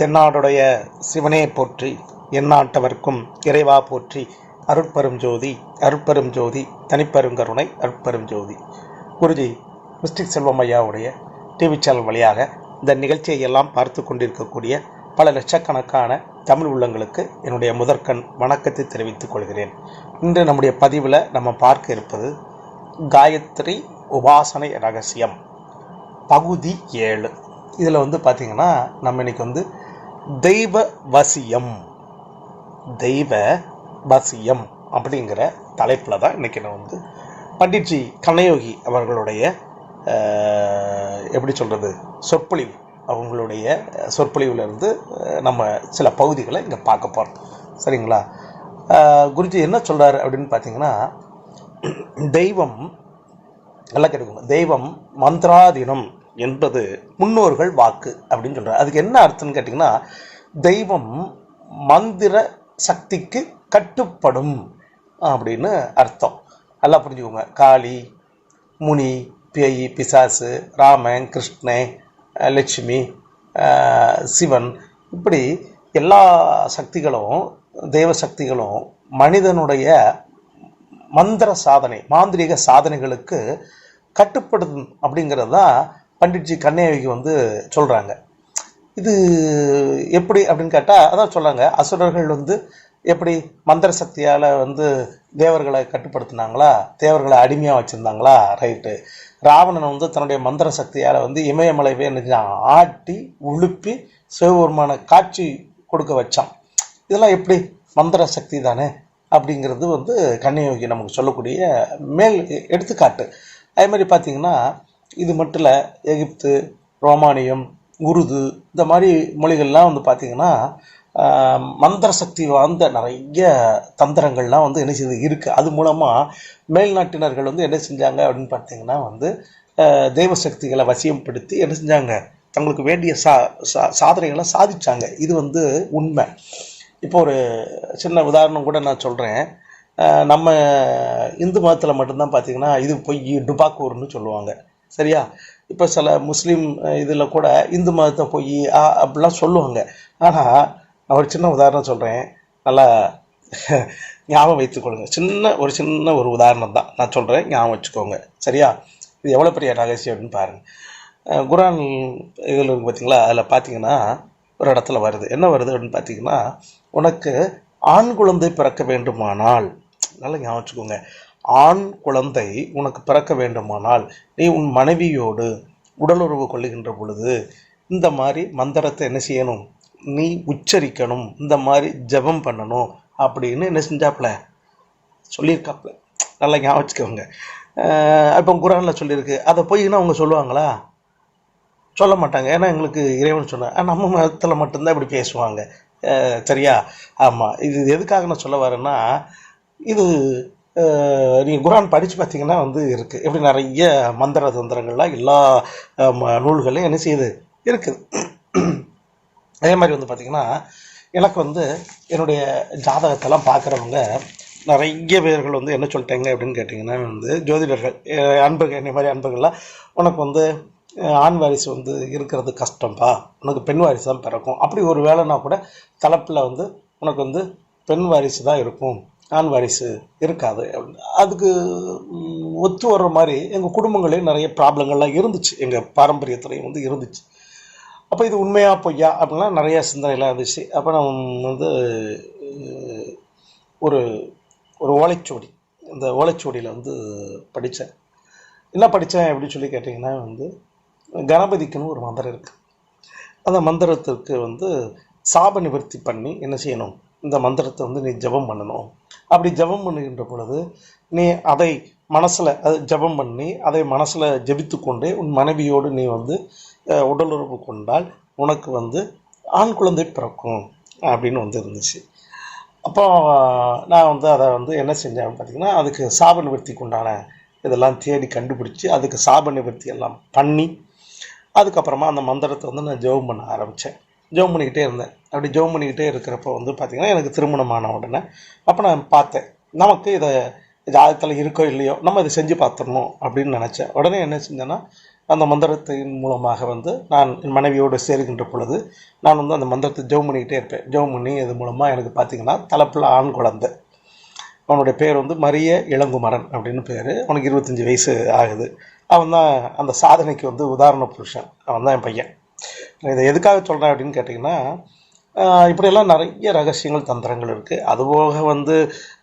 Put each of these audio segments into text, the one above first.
தென்னாடுடைய சிவனே போற்றி, எந்நாட்டவர்க்கும் இறைவா போற்றி. அருட்பெரும் ஜோதி, அருட்பெரும் ஜோதி, தனிப்பெருங்கருணை, அருட்பெரும் ஜோதி. குருஜி மிஸ்டிக் செல்வம் ஐயாவுடைய டிவி சேனல் வழியாக இந்த நிகழ்ச்சியை எல்லாம் பார்த்து கொண்டிருக்கக்கூடிய பல லட்சக்கணக்கான தமிழ் உள்ளங்களுக்கு என்னுடைய முதற்கண் வணக்கத்தை தெரிவித்துக் கொள்கிறேன். இன்று நம்முடைய பதிவில் நம்ம பார்க்க இருப்பது காயத்ரி உபாசனை ரகசியம் பகுதி 7. இதில் பார்த்திங்கன்னா நம்ம இன்னைக்கு தெய்வ வசியம் அப்படிங்கிற தலைப்பில் தான் இன்றைக்கி நான் பண்டிட்ஜி கண்ணயோகி அவர்களுடைய எப்படி சொல்கிறது சொற்பொழிவு, அவங்களுடைய சொற்பொழிவுலேருந்து நம்ம சில பகுதிகளை இங்கே பார்க்க போகிறோம். சரிங்களா? குருஜி என்ன சொல்கிறார் அப்படின்னு பார்த்தீங்கன்னா, தெய்வம் நல்லா கேட்டுக்கோங்க, தெய்வம் மந்திராதீனம் என்பது முன்னோர்கள் வாக்கு அப்படின்னு சொல்கிறார். அதுக்கு என்ன அர்த்தம்னு கேட்டிங்கன்னா, தெய்வம் மந்திர சக்திக்கு கட்டுப்படும் அப்படின்னு அர்த்தம். நல்லா புரிஞ்சுக்கோங்க. காளி, முனி, பேய், பிசாசு, ராமன், கிருஷ்ணன், லட்சுமி, சிவன், இப்படி எல்லா சக்திகளும் தெய்வ சக்திகளும் மனிதனுடைய மந்திர சாதனை, மாந்திரிக சாதனைகளுக்கு கட்டுப்படுத்தும் அப்படிங்கிறது தான் பண்டிட்ஜி கண்ணயோகி சொல்கிறாங்க. இது எப்படி அப்படின்னு கேட்டால், அதான் சொல்கிறாங்க, அசுரர்கள் எப்படி மந்திர சக்தியால் தேவர்களை கட்டுப்படுத்தினாங்களா, தேவர்களை அடிமையாக வச்சுருந்தாங்களா? ரைட்டு. ராவணன் தன்னுடைய மந்திர சக்தியால் இமயமலைவே ஆட்டி உழுப்பி சிவபெருமான காட்சி கொடுக்க வச்சான். இதெல்லாம் எப்படி மந்திர சக்தி தானே அப்படிங்கிறது கண்ணயோகி நமக்கு சொல்லக்கூடிய மேல் எடுத்துக்காட்டு. அதே மாதிரி பார்த்திங்கன்னா, இது மட்டும் இல்லை, எகிப்து, ரோமானியம், உருது, இந்த மாதிரி மொழிகள்லாம் பார்த்திங்கன்னா மந்திர சக்தி வாழ்ந்த நிறைய தந்திரங்கள்லாம் என்ன செய்து இருக்குது. அது மூலமாக மேல்நாட்டினர்கள் என்ன செஞ்சாங்க அப்படின்னு பார்த்திங்கன்னா தெய்வ சக்திகளை வசியப்படுத்தி என்ன செஞ்சாங்க, தங்களுக்கு வேண்டிய சாதனைகளை சாதிச்சாங்க. இது உண்மை. இப்போ ஒரு சின்ன உதாரணம் கூட நான் சொல்கிறேன். நம்ம இந்து மதத்தில் மட்டும்தான் பார்த்திங்கன்னா இது பொய், டுபாக்கூர்னு சொல்லுவாங்க. சரியா? இப்போ சில முஸ்லீம் இதில் கூட இந்து மதத்தை பொய் அப்படிலாம் சொல்லுவாங்க. ஆனால் நான் ஒரு சின்ன உதாரணம் சொல்கிறேன், நல்லா ஞாபகம் வைத்துக்கொள்ளுங்க. சின்ன ஒரு உதாரணம் தான் நான் சொல்கிறேன், ஞாபகம் வச்சுக்கோங்க. சரியா? இது எவ்வளோ பெரிய ரகசியம் அப்படின்னு பாருங்கள். குரான் இதில் பார்த்தீங்களா, அதில் பார்த்தீங்கன்னா ஒரு இடத்துல வருது. என்ன வருது அப்படின்னு பார்த்தீங்கன்னா, உனக்கு ஆண் குழந்தை பிறக்க வேண்டுமானால், நல்லா ஞாபகம் வச்சுக்கோங்க, ஆண் குழந்தை உனக்கு பிறக்க வேண்டுமானால் நீ உன் மனைவியோடு உடலுறவு கொள்ளுகின்ற பொழுது இந்த மாதிரி மந்திரத்தை என்ன செய்யணும், நீ உச்சரிக்கணும், இந்த மாதிரி ஜபம் பண்ணணும் அப்படின்னு என்ன செஞ்சாப்புல சொல்லியிருக்காப்புல. நல்லா ஞாபகம் வச்சுக்கோங்க. இப்போ குரானில் சொல்லியிருக்கு. அதை போய்னா அவங்க சொல்லுவாங்களா? சொல்ல மாட்டாங்க. ஏன்னா எங்களுக்கு இறைவன் சொன்ன, நம்ம மதத்தில் மட்டும்தான் இப்படி பேசுவாங்க. சரியா? ஆமாம். இது எதுக்காக நான் சொல்ல வரேன்னா, இது நீங்கள் குரான் படித்து பார்த்தீங்கன்னா இருக்குது. எப்படி நிறைய மந்திர தந்திரங்கள்லாம் எல்லா நூல்களையும் என்ன செய்யுது இருக்குது. அதே மாதிரி பார்த்திங்கன்னா, எனக்கு என்னுடைய ஜாதகத்தெல்லாம் பார்க்குறவங்க நிறைய பேர்கள் என்ன சொல்லிட்டாங்க அப்படின்னு கேட்டிங்கன்னா, ஜோதிடர்கள் அன்பர்கள், என்னை மாதிரி அன்பர்கள்லாம், உனக்கு ஆண் வாரிசு இருக்கிறது கஷ்டம்பா, உனக்கு பெண் வாரிசு தான் பிறக்கும். அப்படி ஒரு வேலைனா கூட தலைப்பில் உனக்கு பெண் வாரிசு தான் இருக்கும், ஆண் வாரிசு இருக்காது. அதுக்கு ஒத்து வர்ற மாதிரி எங்கள் குடும்பங்களையும் நிறைய ப்ராப்ளங்கள்லாம் இருந்துச்சு, எங்கள் பாரம்பரியத்துலையும் இருந்துச்சு. அப்போ இது உண்மையா பொய்யா அப்படின்லாம் நிறைய சிந்தனைலாம் இருந்துச்சு. அப்போ நான் ஒரு ஒரு ஓலைச்சுவடி, இந்த ஓலைச்சுவடியில் படித்தேன். என்ன படித்தேன் அப்படின்னு சொல்லி கேட்டிங்கன்னா, கணபதிக்குன்னு ஒரு மந்திரம் இருக்குது. அந்த மந்திரத்திற்கு சாப நிவர்த்தி பண்ணி என்ன செய்யணும், இந்த மந்திரத்தை நீ ஜபம் பண்ணணும். அப்படி ஜபம் பண்ணுகின்ற பொழுது நீ அதை மனசில் ஜபம் பண்ணி அதை மனசில் ஜபித்து கொண்டே உன் மனைவியோடு நீ உடலுறவு கொண்டால் உனக்கு ஆண் குழந்தை பிறக்கும் அப்படின்னு இருந்துச்சு. அப்போ நான் அதை என்ன செஞ்சேன் பார்த்திங்கன்னா, அதுக்கு சாப நிவர்த்திக்கு உண்டான இதெல்லாம் தேடி கண்டுபிடிச்சி அதுக்கு சாப நிவர்த்தி எல்லாம் பண்ணி அதுக்கப்புறமா அந்த மந்திரத்தை நான் ஜெபம் பண்ண ஆரம்பித்தேன். ஜெபம் பண்ணிக்கிட்டே இருந்தேன். அப்படி ஜெபம் பண்ணிக்கிட்டே இருக்கிறப்போ பார்த்திங்கன்னா எனக்கு திருமணமான உடனே அப்போ நான் பார்த்தேன், நமக்கு இதை ஜாதகத்தில் இருக்கோ இல்லையோ நம்ம இதை செஞ்சு பார்த்துடணும் அப்படின்னு நினச்சேன். உடனே என்ன செஞ்சேன்னா, அந்த மந்திரத்தின் மூலமாக வந்து நான் என் மனைவியோடு சேருகின்ற பொழுது நான் வந்து அந்த மந்திரத்தை ஜெபம் பண்ணிக்கிட்டே இருப்பேன். ஜெபம் பண்ணி இது மூலமாக எனக்கு பார்த்திங்கன்னா தலைப்பில் ஆண் குழந்தை. அவனுடைய பேர் வந்து மரிய இளங்குமரன் அப்படின்னு பேர். அவனுக்கு 25 வயசு ஆகுது. அவன் தான் அந்த சாதனைக்கு வந்து உதாரண புருஷன். அவன் தான் என் பையன். இதை எதுக்காக சொல்கிறேன் அப்படின்னு கேட்டிங்கன்னா, இப்படியெல்லாம் நிறைய ரகசியங்கள் தந்திரங்கள் இருக்குது. அதுபோக வந்து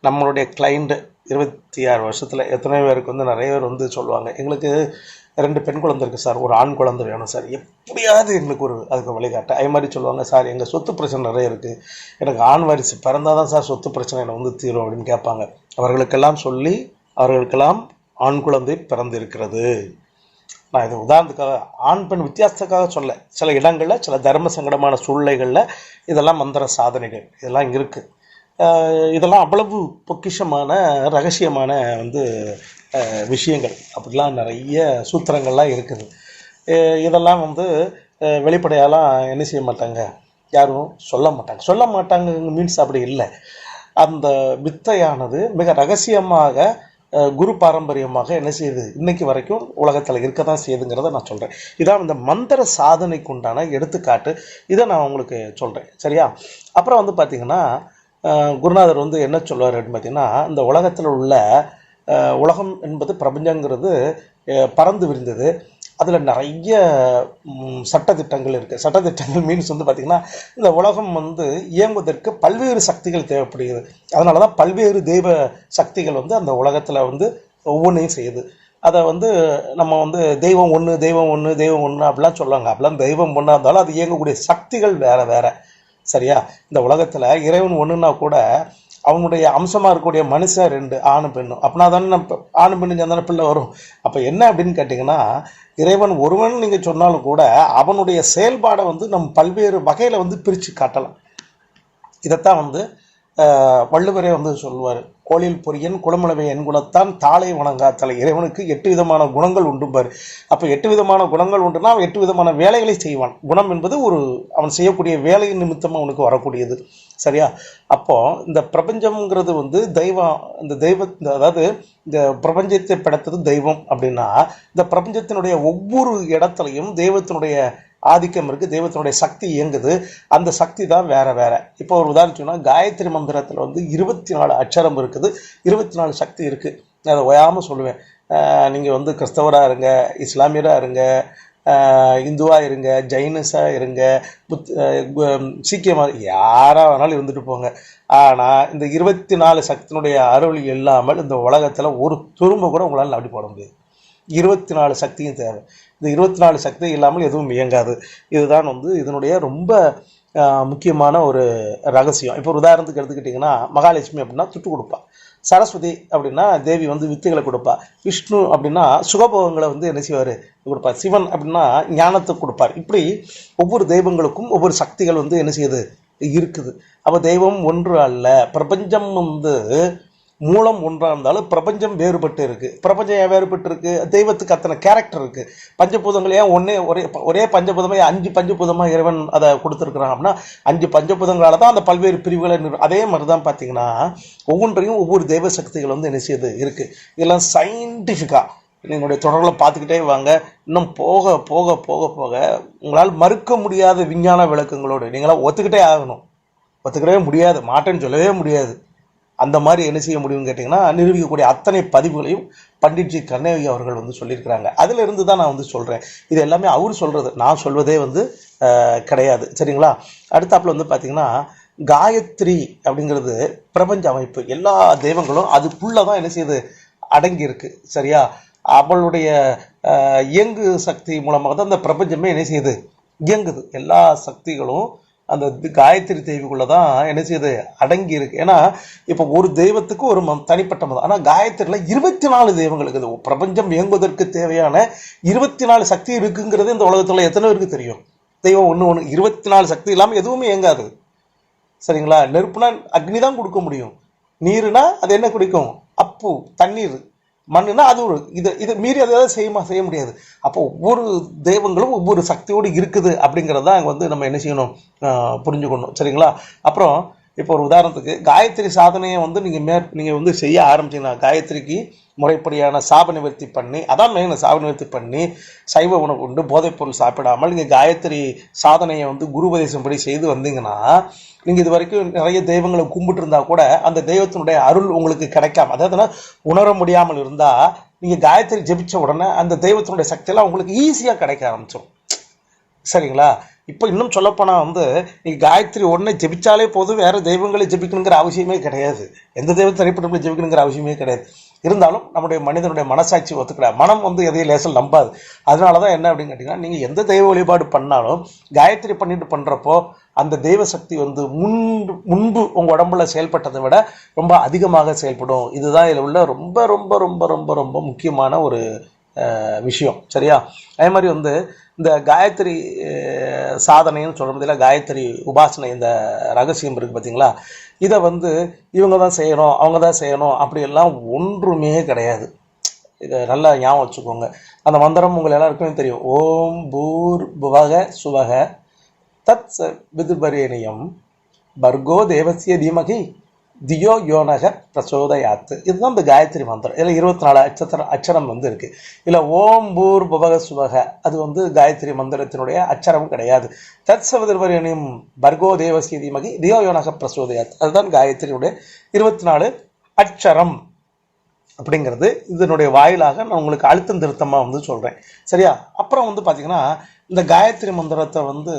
நம்மளுடைய கிளைண்ட்டு 26 வருஷத்தில் எத்தனை பேருக்கு வந்து நிறைய பேர் வந்து சொல்லுவாங்க, எங்களுக்கு 2 பெண் குழந்தை இருக்குது சார், ஒரு ஆண் குழந்தை வேணும் சார், எப்படியாவது எங்களுக்கு ஒரு அதுக்கு வழிகாட்ட. அது மாதிரி சொல்லுவாங்க, சார் எங்கள் சொத்து பிரச்சனை நிறைய இருக்குது, எனக்கு ஆண் வாரிசு பிறந்தால் தான் சார் சொத்து பிரச்சனை எனக்கு வந்து தீரும் அப்படின்னு கேட்பாங்க. அவர்களுக்கெல்லாம் சொல்லி அவர்களுக்கெல்லாம் ஆண் குழந்தை பிறந்திருக்கிறது. நான் இது உதாரணத்துக்காக ஆண் பெண் வித்தியாசத்துக்காக சொல்ல, சில இடங்களில் சில தர்ம சங்கடமான சூழ்நிலைகளில் இதெல்லாம் மந்திர சாதனைகள் இதெல்லாம் இங்கே இருக்குது. இதெல்லாம் அவ்வளவு பொக்கிஷமான ரகசியமான வந்து விஷயங்கள், அப்படிலாம் நிறைய சூத்திரங்கள்லாம் இருக்குது. இதெல்லாம் வந்து வெளிப்படையாலாம் என்ன செய்ய மாட்டாங்க, யாரும் சொல்ல மாட்டாங்க மீன்ஸ் அப்படி இல்லை. அந்த வித்தையானது மிக ரகசியமாக குரு பாரம்பரியமாக என்ன செய்யுது இன்னைக்கு வரைக்கும் உலகத்தில் இருக்க தான் செய்யுதுங்கிறத நான் சொல்கிறேன். இதான் இந்த மந்திர சாதனைக்கு உண்டான எடுத்துக்காட்டு. இதை நான் உங்களுக்கு சொல்கிறேன், சரியா? அப்புறம் வந்து பார்த்திங்கன்னா, குருநாதர் வந்து என்ன சொல்லுவார் அப்படின்னு பார்த்திங்கன்னா, இந்த உலகத்தில் உள்ள உலகம் என்பது பிரபஞ்சங்கிறது பறந்து விரிந்தது. அதில் நிறைய சட்டத்திட்டங்கள் இருக்குது. சட்டத்திட்டங்கள் மீன்ஸ் வந்து பார்த்திங்கன்னா, இந்த உலகம் வந்து இயங்குவதற்கு பல்வேறு சக்திகள் தேவைப்படுகிறது. அதனால தான் பல்வேறு தெய்வ சக்திகள் வந்து அந்த உலகத்தில் வந்து ஒவ்வொன்றையும் செய்யுது. அதை வந்து நம்ம வந்து தெய்வம் ஒன்று அப்படிலாம் சொல்லுவாங்க. அப்படிலாம் தெய்வம் ஒன்றா இருந்தாலும் அது இயங்கக்கூடிய சக்திகள் வேறு வேறு, சரியா? இந்த உலகத்தில் இறைவன் ஒன்றுனா கூட அவனுடைய அம்சமாக இருக்கக்கூடிய மனுஷன் 2 ஆணும் பெண்ணும், அப்படின்னா தானே நம்ம ஆணும் பெண்ணு சேர்ந்தானே பிள்ளை வரும். அப்போ என்ன அப்படின்னு கேட்டிங்கன்னா, இறைவன் ஒருவன் நீங்கள் சொன்னாலும் கூட அவனுடைய செயல்பாடை வந்து நம்ம பல்வேறு வகையில் வந்து பிரித்து காட்டலாம். இதைத்தான் வந்து வள்ளுவரே வந்து சொல்லுவார், கோளில் பொரியன் குளமுளவை என் குலத்தான் தாளை வணங்காத்தலை. இறைவனுக்கு 8 விதமான குணங்கள் உண்டும்பார். அப்போ 8 விதமான குணங்கள் உண்டுன்னா அவன் 8 விதமான வேலைகளை செய்வான். குணம் என்பது ஒரு அவன் செய்யக்கூடிய வேலையின் நிமித்தமாக அவனுக்கு வரக்கூடியது, சரியா? அப்போ இந்த பிரபஞ்சம்ங்கிறது வந்து அதாவது இந்த பிரபஞ்சத்தை படைத்தது தெய்வம் அப்படின்னா, இந்த பிரபஞ்சத்தினுடைய ஒவ்வொரு இடத்துலையும் தெய்வத்தினுடைய ஆதிக்கம் இருக்குது, தெய்வத்தினுடைய சக்தி இயங்குது. அந்த சக்தி தான் வேற வேற. இப்போ ஒரு உதாரணம் சொன்னால், காயத்ரி மந்திரத்தில் வந்து 24 அட்சரம் இருக்குது, 24 சக்தி இருக்குது. நான் அதை ஓயாமல் சொல்லுவேன். நீங்கள் வந்து கிறிஸ்தவராக இருங்க, இஸ்லாமியராக இருங்க, இந்துவாக இருங்க, ஜைனஸாக இருங்க, சீக்கியமாக யாராக வேணாலும் இருந்துட்டு போங்க. ஆனால் இந்த 24 சக்தியினுடைய அருள் இல்லாமல் இந்த உலகத்தில் ஒரு துரும்ப கூட உங்களால் அப்படி போட முடியாது. 24 சக்தியும் தேவை. இந்த 24 சக்தி இல்லாமல் எதுவும் இயங்காது. இதுதான் வந்து இதனுடைய ரொம்ப முக்கியமான ஒரு ரகசியம். இப்போ ஒரு உதாரணத்துக்கு எடுத்துக்கிட்டிங்கன்னா, மகாலட்சுமி அப்படின்னா துட்டு கொடுப்பா, சரஸ்வதி அப்படின்னா தேவி வந்து வித்துகளை கொடுப்பா, விஷ்ணு அப்படின்னா சுகபோகங்களை வந்து என்ன செய்வார் கொடுப்பார், சிவன் அப்படின்னா ஞானத்தை கொடுப்பார். இப்படி ஒவ்வொரு தெய்வங்களுக்கும் ஒவ்வொரு சக்திகள் வந்து என்ன செய்யுது இருக்குது. அப்போ தெய்வம் ஒன்று அல்ல, பிரபஞ்சம் வந்து மூலம் ஒன்றாக இருந்தாலும் பிரபஞ்சம் வேறுபட்டு இருக்குது. பிரபஞ்சம் ஏன் வேறுபட்டு இருக்குது? தெய்வத்துக்கு அத்தனை கேரக்டர் இருக்குது. பஞ்சபூதங்கள் ஏன் ஒரே பஞ்சபூதமாக 5 பஞ்சபூதமாக இறைவன் அதை கொடுத்துருக்குறான் அப்படின்னா, 5 பஞ்சபூதங்களால் தான் அந்த பல்வேறு பிரிவுகளை அதே மாதிரி தான் பார்த்தீங்கன்னா ஒவ்வொன்றையும் ஒவ்வொரு தெய்வ சக்திகள் வந்து என்ன செய்யுது இருக்குது. இதெல்லாம் சயின்டிஃபிக்காக நீங்களுடைய தொடர்களை பார்த்துக்கிட்டே வாங்க. இன்னும் போக போக போக போக உங்களால் மறுக்க முடியாத விஞ்ஞான விளக்கங்களோடு நீங்களாம் ஒத்துக்கிட்டே ஆகணும். ஒத்துக்கிட்டே முடியாது, மாட்டேன்னு சொல்லவே முடியாது. அந்த மாதிரி என்ன செய்ய முடியும்னு கேட்டிங்கன்னா, நிரூபிக்கக்கூடிய அத்தனை பதிவுகளையும் பண்டிட்ஜி கர்ணேவி அவர்கள் வந்து சொல்லியிருக்கிறாங்க. அதிலிருந்து தான் நான் வந்து சொல்கிறேன். இது எல்லாமே அவர் சொல்கிறது, நான் சொல்வதே வந்து கிடையாது, சரிங்களா? அடுத்தாப்பில் வந்து பார்த்திங்கன்னா, காயத்ரி அப்படிங்கிறது பிரபஞ்ச அமைப்பு. எல்லா தெய்வங்களும் அதுக்குள்ளே தான் என்ன செய்யுது அடங்கியிருக்கு, சரியா? அவளுடைய இயங்கு சக்தி மூலமாக தான் அந்த பிரபஞ்சமே என்ன செய்யுது இயங்குது. எல்லா சக்திகளும் அந்த காயத்ரி தேவிக்குள்ளே தான் என்ன செய்யுது அடங்கி இருக்கு. ஏன்னா இப்போ ஒரு தெய்வத்துக்கு ஒரு தனிப்பட்ட மதம், ஆனால் காயத்ரியில் 24 தெய்வங்கள் இருக்குது. பிரபஞ்சம் இயங்குவதற்கு தேவையான 24 சக்தி இருக்குங்கிறது இந்த உலகத்தில் எத்தனை பேருக்கு தெரியும்? தெய்வம் ஒன்று 24 சக்தி இல்லாமல் எதுவுமே இயங்காது, சரிங்களா? நெருப்புனா அக்னி தான் கொடுக்க முடியும், நீருனா அது என்ன குடிக்கும், அப்பு தண்ணீர், மண்ணுனா அது ஒரு இதை மீறி அதை செய்ய முடியாது. அப்போ ஒவ்வொரு தெய்வங்களும் ஒவ்வொரு சக்தியோடு இருக்குது அப்படிங்கிறது தான் அங்கே வந்து நம்ம என்ன செய்யணும் புரிஞ்சுக்கணும், சரிங்களா? அப்புறம் இப்போ ஒரு உதாரணத்துக்கு காயத்ரி சாதனையை வந்து நீங்கள் வந்து செய்ய ஆரம்பிச்சீங்கன்னா, காயத்ரிக்கு முறைப்படியான சாப நிவர்த்தி பண்ணி, அதான் மெயின், சாப நிவர்த்தி பண்ணி சைவ உணவு உண்டு போதைப்பொருள் சாப்பிடாமல் நீங்கள் காயத்ரி சாதனையை வந்து குருபதேசம் படி செய்து வந்தீங்கன்னா, நீங்கள் இது வரைக்கும் நிறைய தெய்வங்களை கும்பிட்டு இருந்தா கூட அந்த தெய்வத்தினுடைய அருள் உங்களுக்கு கிடைக்காம, அதாவதுன்னா உணர முடியாமல் இருந்தால் நீங்கள் காயத்ரி ஜெபிச்ச உடனே அந்த தெய்வத்தினுடைய சக்தியெல்லாம் உங்களுக்கு ஈஸியாக கிடைக்க ஆரம்பிச்சிடும். சரிங்களா? இப்போ இன்னும் சொல்லப்போனால் வந்து நீங்கள் காயத்ரி ஒன்றை ஜெபிச்சாலே போதும், வேறு தெய்வங்களை ஜெபிக்கணுங்கிற அவசியமே கிடையாது. எந்த தெய்வத்தை தனிப்பட்ட ஜெபிக்கணுங்கிற அவசியமே கிடையாது. இருந்தாலும் நம்முடைய மனிதனுடைய மனசாட்சி ஒத்துக்கிறார். மனம் வந்து எதையும் லேசல் நம்பாது. அதனால தான் என்ன அப்படின்னு கேட்டிங்கன்னா, நீங்கள் எந்த தெய்வ வழிபாடு பண்ணாலும் காயத்ரி பண்ணிட்டு பண்ணுறப்போ அந்த தெய்வ சக்தி வந்து முன்பு உங்கள் உடம்புல செயல்பட்டதை விட ரொம்ப அதிகமாக செயல்படும். இதுதான் இதில் உள்ள ரொம்ப ரொம்ப ரொம்ப ரொம்ப ரொம்ப முக்கியமான ஒரு விஷயம். சரியா? அதே மாதிரி வந்து இந்த காயத்ரி சாதனைன்னு சொல்கிற பதிலாக காயத்ரி உபாசனை இந்த ரகசியம் இருக்குது பார்த்தீங்களா, இதை வந்து இவங்க தான் செய்யணும், அவங்க தான் செய்யணும் அப்படியெல்லாம் ஒன்றுமே கிடையாது. இதை நல்லா ஞாபகம் வச்சுக்கோங்க. அந்த மந்திரம் உங்கள் எல்லாருக்குமே தெரியும். ஓம் பூர் புவக சுவக தத் விதுபரேணியம் பர்கோ தேவசிய தீமகி தியோ யோனக பிரசோதயாத்து. இதுதான் இந்த காயத்ரி மந்திரம். இதில் 24 அச்சரம் வந்து இருக்குது. இல்லை ஓம் பூர் புவக சுவக அது வந்து காயத்ரி மந்திரத்தினுடைய அச்சரம் கிடையாது. தத் சவிதுபரேணியம் பர்கோ தேவசிய தீமகி தியோ யோனக பிரசோதயாத்து, அதுதான் காயத்ரியுடைய 24 அச்சரம் அப்படிங்கிறது. இதனுடைய வாயிலாக நான் உங்களுக்கு அழுத்தம் திருத்தமாக வந்து சொல்கிறேன். சரியா? அப்புறம் வந்து பார்த்திங்கன்னா, இந்த காயத்ரி மந்திரத்தை வந்து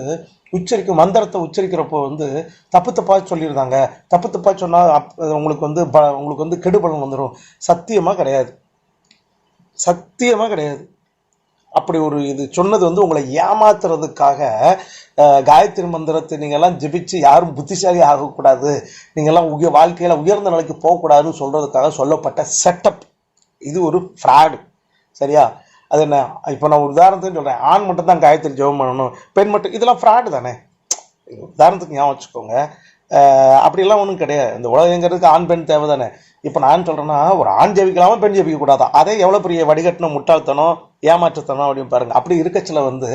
மந்திரத்தை உச்சரிக்கிறப்போ வந்து தப்பாக சொல்லியிருந்தாங்க, தப்பாக சொன்னால் உங்களுக்கு வந்து கெடுபலன் வந்துடும். சத்தியமாக கிடையாது, சத்தியமாக கிடையாது. அப்படி ஒரு இது சொன்னது வந்து உங்களை ஏமாத்துறதுக்காக. காயத்ரி மந்திரத்தை நீங்கள்லாம் ஜெபிச்சு யாரும் புத்திசாலி ஆகக்கூடாது, நீங்கள்லாம் வாழ்க்கையில் உயர்ந்த நிலைக்கு போகக்கூடாதுன்னு சொல்கிறதுக்காக சொல்லப்பட்ட செட்டப். இது ஒரு ஃப்ராடு. சரியா? அது என்ன, இப்போ நான் ஒரு உதாரணத்துக்கு சொல்கிறேன். ஆண் மட்டும் தான் காயத்ரி ஜெபம் பண்ணணும், பெண் மட்டும், இதெல்லாம் ஃப்ராடு தானே. உதாரணத்துக்கு ஞாபகம் வச்சுக்கோங்க. அப்படிலாம் ஒன்றும் கிடையாது. இந்த உலகங்கிறதுக்கு ஆண் பெண் தேவை தானே. இப்போ நான் சொல்கிறேன்னா, ஒரு ஆண் ஜெபிக்கலாமா பெண் ஜெபிக்கக்கூடாதா? அதே எவ்வளோ பெரிய வடிகட்டின முட்டாள்தனம் ஏமாற்றத்தனம் அப்படின்னு பாருங்கள். அப்படி இருக்கச்சில வந்து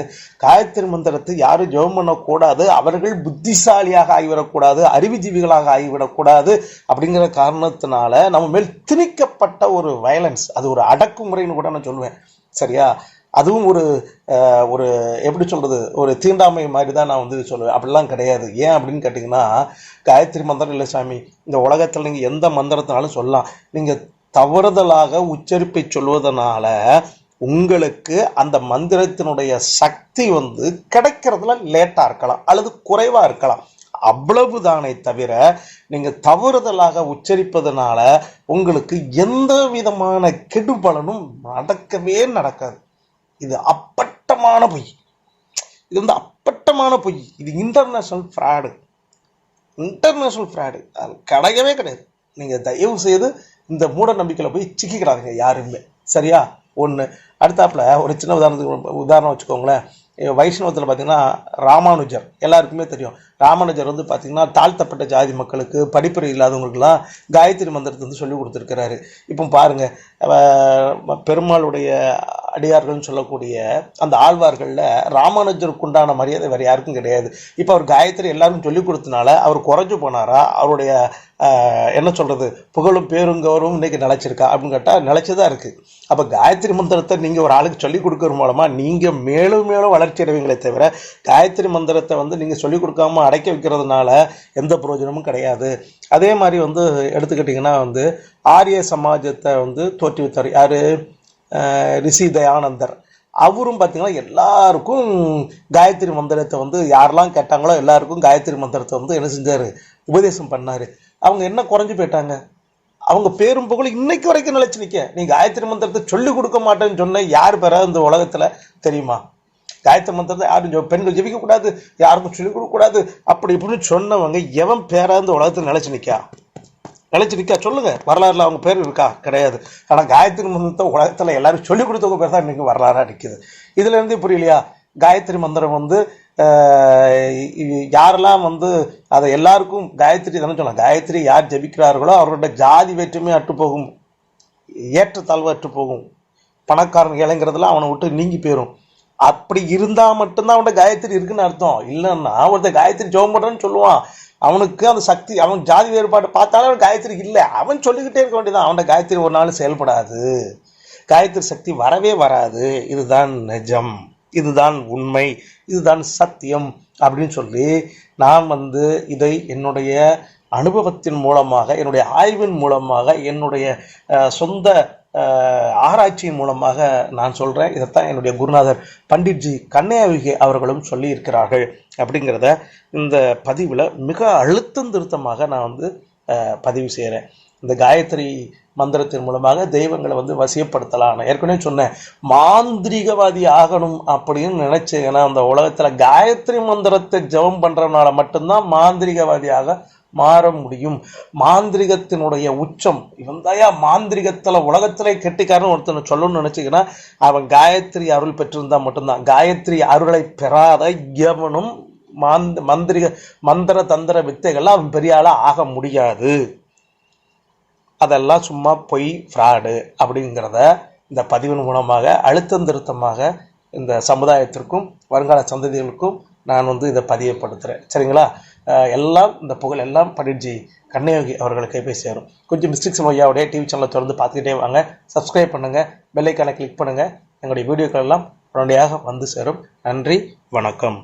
காயத்ரி மந்திரத்தை யாரும் ஜெபம் பண்ணக்கூடாது, அவர்கள் புத்திசாலியாக ஆகிவிடக்கூடாது, அறிவுஜீவிகளாக ஆகிவிடக்கூடாது அப்படிங்கிற காரணத்தினால நம்ம மேல் திணிக்கப்பட்ட ஒரு வயலன்ஸ், அது ஒரு அடக்குமுறைன்னு கூட நான் சொல்லுவேன். சரியா? அதுவும் ஒரு எப்படி சொல்கிறது, ஒரு தீண்டாமை மாதிரி தான் நான் வந்து சொல்லுவேன். அப்படிலாம் கிடையாது. ஏன் அப்படின்னு கேட்டிங்கன்னா, காயத்ரி மந்திரம் இல்லை சாமி, இந்த உலகத்தில் நீங்கள் எந்த மந்திரத்தினாலும் சொல்லலாம். நீங்கள் தவறுதலாக உச்சரிப்பை சொல்வதனால உங்களுக்கு அந்த மந்திரத்தினுடைய சக்தி வந்து கிடைக்கிறதுல லேட்டாக இருக்கலாம் அல்லது குறைவாக இருக்கலாம். அவ்வளவுதானே தவிர நீங்கள் தவறுதலாக உச்சரிப்பதனால உங்களுக்கு எந்த விதமான கெடுபலனும் நடக்கவே நடக்காது. இது அப்பட்டமான பொய். இது வந்து அப்பட்டமான பொய். இது இன்டர்நேஷனல் ஃப்ராடு. International fraud. அது கிடையவே கிடையாது. நீங்கள் தயவு செய்து இந்த மூட நம்பிக்கையில் போய் சிக்கிக்கிறாங்க யாருமே. சரியா? ஒன்று. அடுத்தாப்புல ஒரு சின்ன உதாரணம் வச்சுக்கோங்களேன். வைஷ்ணவத்தில் பார்த்திங்கன்னா ராமானுஜர் எல்லாருக்குமே தெரியும். ராமானுஜர் வந்து பார்த்திங்கன்னா தாழ்த்தப்பட்ட ஜாதி மக்களுக்கு, படிப்பறிவு இல்லாதவங்களுக்கெல்லாம் காயத்ரி மந்திரத்தை வந்து சொல்லி கொடுத்துருக்கிறாரு. இப்போ பாருங்கள், பெருமாளுடைய அடியார்கள்னு சொல்லக்கூடிய அந்த ஆழ்வார்களில் ராமானுஜருக்கு உண்டான மரியாதை வேறு யாருக்கும் கிடையாது. இப்போ அவர் காயத்ரி எல்லாருக்கும் சொல்லி கொடுத்தனால அவர் குறைஞ்சு போனாரா? அவருடைய என்ன சொல்கிறது, புகழும் பேருங்கவரும் இன்றைக்கி நிலச்சிருக்கா அப்படின்னு கேட்டால் நிலச்சிதான் இருக்குது. அப்போ காயத்ரி மந்திரத்தை நீங்கள் ஒரு ஆளுக்கு சொல்லிக் கொடுக்கறது மூலமாக நீங்கள் மேலும் மேலும் வளர்ச்சி அடைவீங்களே தவிர காயத்ரி மந்திரத்தை வந்து நீங்கள் சொல்லிக் கொடுக்காம அடைக்க வைக்கிறதுனால எந்த பிரயோஜனமும் கிடையாது. அதே மாதிரி வந்து எடுத்துக்கிட்டிங்கன்னா வந்து ஆரிய சமாஜத்தை வந்து தோற்றுவித்தார் யார்? ரிஷி தயானந்தர். அவரும் பார்த்திங்கன்னா எல்லாருக்கும் காயத்ரி மந்திரத்தை வந்து யாரெல்லாம் கேட்டாங்களோ எல்லாருக்கும் காயத்ரி மந்திரத்தை வந்து என்ன செஞ்சார்? உபதேசம் பண்ணார். அவங்க என்ன குறைஞ்சி போயிட்டாங்க? அவங்க பேரும் புகழும் இன்னைக்கு வரைக்கும் நிலைச்சு நிற்க. நீ காயத்ரி மந்திரத்தை சொல்லிக் கொடுக்க மாட்டேன்னு சொன்ன யார் பேரா இந்த உலகத்தில் தெரியுமா? காயத்ரி மந்திரத்தை யாரும் பெண்கள் ஜெபிக்கக்கூடாது, யாருக்கும் சொல்லிக் கொடுக்கக்கூடாது அப்படி இப்படின்னு சொன்னவங்க எவன் பேரா இந்த உலகத்தில் நிலைச்சு நிற்கா சொல்லுங்க. வரலாறுல அவங்க பேர் இருக்கா? கிடையாது. ஆனால் காயத்ரி மந்திரத்தை உலகத்தில் எல்லாரும் சொல்லிக் கொடுத்தவங்க பேர் தான் இன்னைக்கு வரலாறாக நிற்குது. இதுல இருந்து புரியலையா? காயத்ரி மந்திரம் வந்து யாரெல்லாம் வந்து அதை எல்லாருக்கும் காயத்ரி தானே சொல்லலாம். காயத்ரி யார் ஜெபிக்கிறார்களோ அவர்களோட ஜாதி வேற்றுமே அற்று போகும், ஏற்றத்தாழ்வு அற்று போகும், பணக்காரன் இளைஞறதுலாம் அவனை விட்டு நீங்கி போயிடும். அப்படி இருந்தால் மட்டும்தான் அவன்கிட்ட காயத்ரி இருக்குன்னு அர்த்தம். இல்லைன்னா ஒருத்தர் காயத்ரி ஜெபம் பண்ணுறேன்னு சொல்லுவான், அவனுக்கு அந்த சக்தி, அவன் ஜாதி வேறுபாடு பார்த்தாலும் அவன் காயத்ரி இல்லை, அவன் சொல்லிக்கிட்டே இருக்க வேண்டியதான். அவனோட காயத்ரி ஒரு நாள் செயல்படாது, காயத்ரி சக்தி வரவே வராது. இதுதான் நிஜம், இதுதான் உண்மை, இதுதான் சத்தியம் அப்படின்னு சொல்லி நான் இதை என்னுடைய அனுபவத்தின் மூலமாக, என்னுடைய ஆய்வின் மூலமாக, என்னுடைய சொந்த ஆராய்ச்சியின் மூலமாக நான் சொல்கிறேன். இதைத்தான் என்னுடைய குருநாதர் பண்டிட்ஜி கன்னியாகுகி அவர்களும் சொல்லி இருக்கிறார்கள். அப்படிங்கிறத இந்த பதிவில் மிக அழுத்தம் திருத்தமாக நான் பதிவு செய்கிறேன். இந்த காயத்ரி மந்திரத்தின் மூலமாக தெய்வங்களை வசியப்படுத்தலாம். நான் ஏற்கனவே சொன்னேன், மாந்திரிகவாதி ஆகணும் அப்படின்னு நினைச்சீங்கன்னா அந்த உலகத்தில் காயத்ரி மந்திரத்தை ஜெபம் பண்ணுறதுனால மட்டும்தான் மாந்திரிகவாதியாக மாற முடியும். மாந்திரிகத்தினுடைய உச்சம் இவன்தாயா மாந்திரிகத்தில் உலகத்திலே கெட்டிக்காரன் ஒருத்தனை சொல்லணும்னு நினச்சிங்கன்னா அவன் காயத்ரி அருள் பெற்றிருந்தா மட்டும்தான். காயத்ரி அருளை பெறாத எவனும் மந்திர தந்திர வித்தைகள்லாம் அவன் பெரிய ஆளாக ஆக முடியாது. அதெல்லாம் சும்மா பொய், ஃப்ராடு அப்படிங்கிறத இந்த பதிவின் மூலமாக அழுத்தம் திருத்தமாக இந்த சமுதாயத்திற்கும் வருங்கால சந்ததிகளுக்கும் நான் இதை பதியப்படுத்துகிறேன். சரிங்களா? எல்லாம் இந்த புகழ் எல்லாம் பண்டிட்ஜி கன்னியாகுகி அவர்களுக்கு போய் சேரும். கொஞ்சம் மிஸ்டேக்ஸ் ஐயாவுடைய டிவி சேனலை தொடர்ந்து பார்த்துக்கிட்டே வாங்க. சப்ஸ்கிரைப் பண்ணுங்கள், பெல் ஐக்கானை கிளிக் பண்ணுங்கள். எங்களுடைய வீடியோக்கள் எல்லாம் உடனடியாக வந்து சேரும். நன்றி, வணக்கம்.